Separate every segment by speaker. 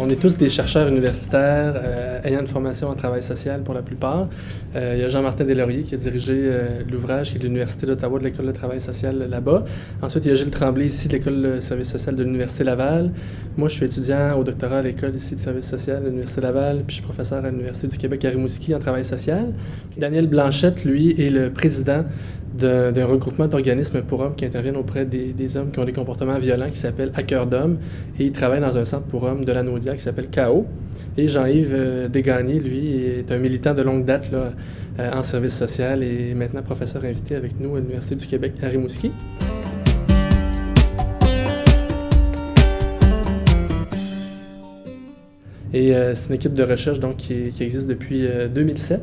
Speaker 1: On est tous des chercheurs universitaires ayant une formation en travail social pour la plupart. Il y a Jean-Martin Deslauriers qui a dirigé l'ouvrage qui est de l'Université d'Ottawa de l'École de travail social là-bas. Ensuite, il y a Gilles Tremblay ici de l'École de service social de l'Université Laval. Moi, je suis étudiant au doctorat à l'École ici de service social de l'Université Laval, puis je suis professeur à l'Université du Québec à Rimouski en travail social. Daniel Blanchette, lui, est le président d'un regroupement d'organismes pour hommes qui interviennent auprès des hommes qui ont des comportements violents qui s'appelle À cœur d'homme, et il travaille dans un centre pour hommes de la Naudière qui s'appelle KO. Et Jean-Yves Desgagnés, lui, est un militant de longue date là, en service social et maintenant professeur invité avec nous à l'Université du Québec à Rimouski. Et c'est une équipe de recherche donc, qui existe depuis 2007.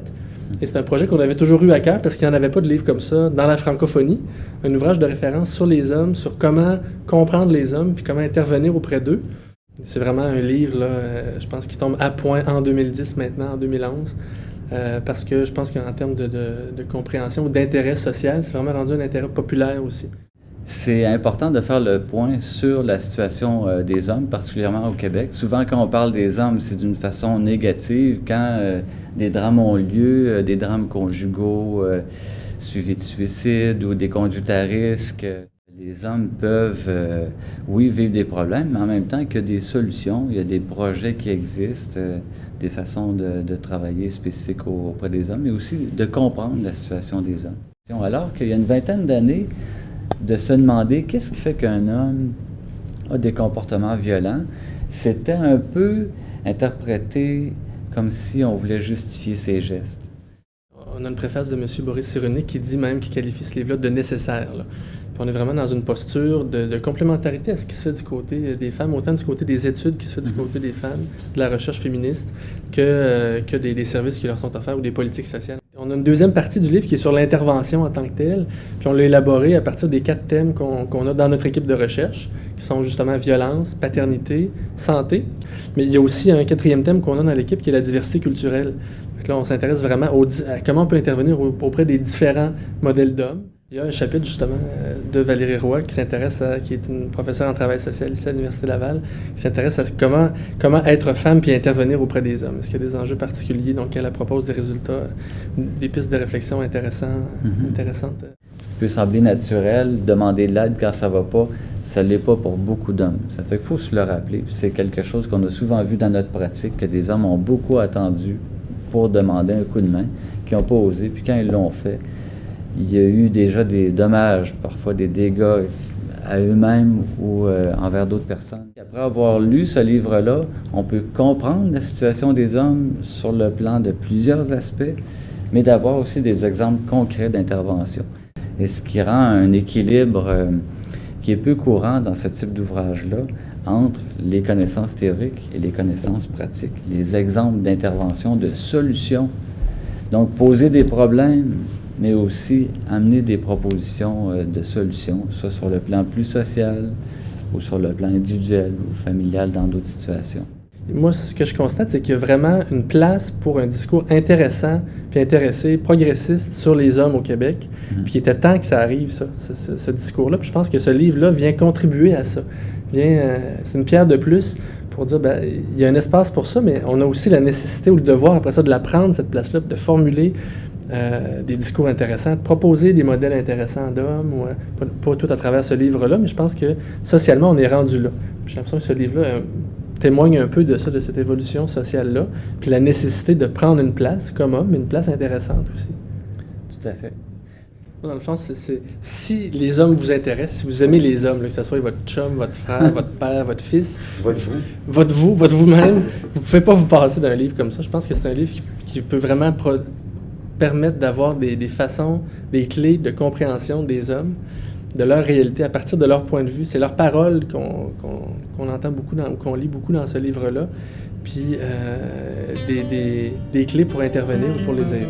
Speaker 1: Et c'est un projet qu'on avait toujours eu à cœur parce qu'il n'y en avait pas de livre comme ça dans la francophonie. Un ouvrage de référence sur les hommes, sur comment comprendre les hommes puis comment intervenir auprès d'eux. C'est vraiment un livre, là, je pense, qui tombe à point en 2010 maintenant, en 2011. Parce que je pense qu'en termes de compréhension ou d'intérêt social, c'est vraiment rendu un intérêt populaire aussi.
Speaker 2: C'est important de faire le point sur la situation des hommes, particulièrement au Québec. Souvent, quand on parle des hommes, c'est d'une façon négative. Quand des drames ont lieu, des drames conjugaux suivis de suicide ou des conduites à risque, les hommes peuvent, oui, vivre des problèmes, mais en même temps qu'il y a des solutions, il y a des projets qui existent, des façons de travailler spécifiques auprès des hommes, mais aussi de comprendre la situation des hommes. Alors qu'il y a une vingtaine d'années, de se demander qu'est-ce qui fait qu'un homme a des comportements violents, c'était un peu interprété comme si on voulait justifier ses gestes.
Speaker 1: On a une préface de M. Boris Cyrulnik qui dit même, qui qualifie ce livre-là de nécessaire. Là. Puis on est vraiment dans une posture de complémentarité à ce qui se fait du côté des femmes, autant du côté des études qui se fait du côté des femmes, de la recherche féministe, que des services qui leur sont offerts ou des politiques sociales. On a une deuxième partie du livre qui est sur l'intervention en tant que telle, puis on l'a élaboré à partir des 4 thèmes qu'on a dans notre équipe de recherche, qui sont justement violence, paternité, santé. Mais il y a aussi un 4e thème qu'on a dans l'équipe qui est la diversité culturelle. Donc là, on s'intéresse vraiment à comment on peut intervenir auprès des différents modèles d'hommes. Il y a un chapitre justement de Valérie Roy qui est une professeure en travail social ici à l'Université Laval, qui s'intéresse à comment être femme puis intervenir auprès des hommes. Est-ce qu'il y a des enjeux particuliers? Donc elle propose des résultats, des pistes de réflexion intéressantes.
Speaker 2: Ce qui peut sembler naturel, demander de l'aide quand ça va pas, ça l'est pas pour beaucoup d'hommes. Ça fait qu'il faut se le rappeler. C'est quelque chose qu'on a souvent vu dans notre pratique, que des hommes ont beaucoup attendu pour demander un coup de main, qui n'ont pas osé, puis quand ils l'ont fait, il y a eu déjà des dommages, parfois des dégâts à eux-mêmes ou envers d'autres personnes. Après avoir lu ce livre-là, on peut comprendre la situation des hommes sur le plan de plusieurs aspects, mais d'avoir aussi des exemples concrets d'intervention. Et ce qui rend un équilibre qui est peu courant dans ce type d'ouvrage-là entre les connaissances théoriques et les connaissances pratiques, les exemples d'intervention, de solutions. Donc, poser des problèmes, mais aussi amener des propositions de solutions, soit sur le plan plus social ou sur le plan individuel ou familial dans d'autres situations.
Speaker 1: Moi, ce que je constate, c'est qu'il y a vraiment une place pour un discours intéressant, puis intéressé, progressiste sur les hommes au Québec. Puis il était temps que ça arrive, ça, ce discours-là. Puis je pense que ce livre-là vient contribuer à ça. C'est une pierre de plus pour dire, ben, il y a un espace pour ça, mais on a aussi la nécessité ou le devoir, après ça, de la prendre, cette place-là, de formuler des discours intéressants, de proposer des modèles intéressants d'hommes, pas tout à travers ce livre-là, mais je pense que socialement, on est rendu là. J'ai l'impression que ce livre-là témoigne un peu de ça, de cette évolution sociale-là, puis la nécessité de prendre une place comme homme, mais une place intéressante aussi.
Speaker 2: Tout à fait.
Speaker 1: Dans le fond, si les hommes vous intéressent, si vous aimez les hommes, là, que ce soit votre chum, votre frère, votre père, votre fils, votre vous-même, vous ne pouvez pas vous passer d'un livre comme ça. Je pense que c'est un livre qui peut vraiment permettre d'avoir des façons, des clés de compréhension des hommes, de leur réalité, à partir de leur point de vue. C'est leurs paroles qu'on entend beaucoup, qu'on lit beaucoup dans ce livre-là, puis des clés pour intervenir ou pour les aider.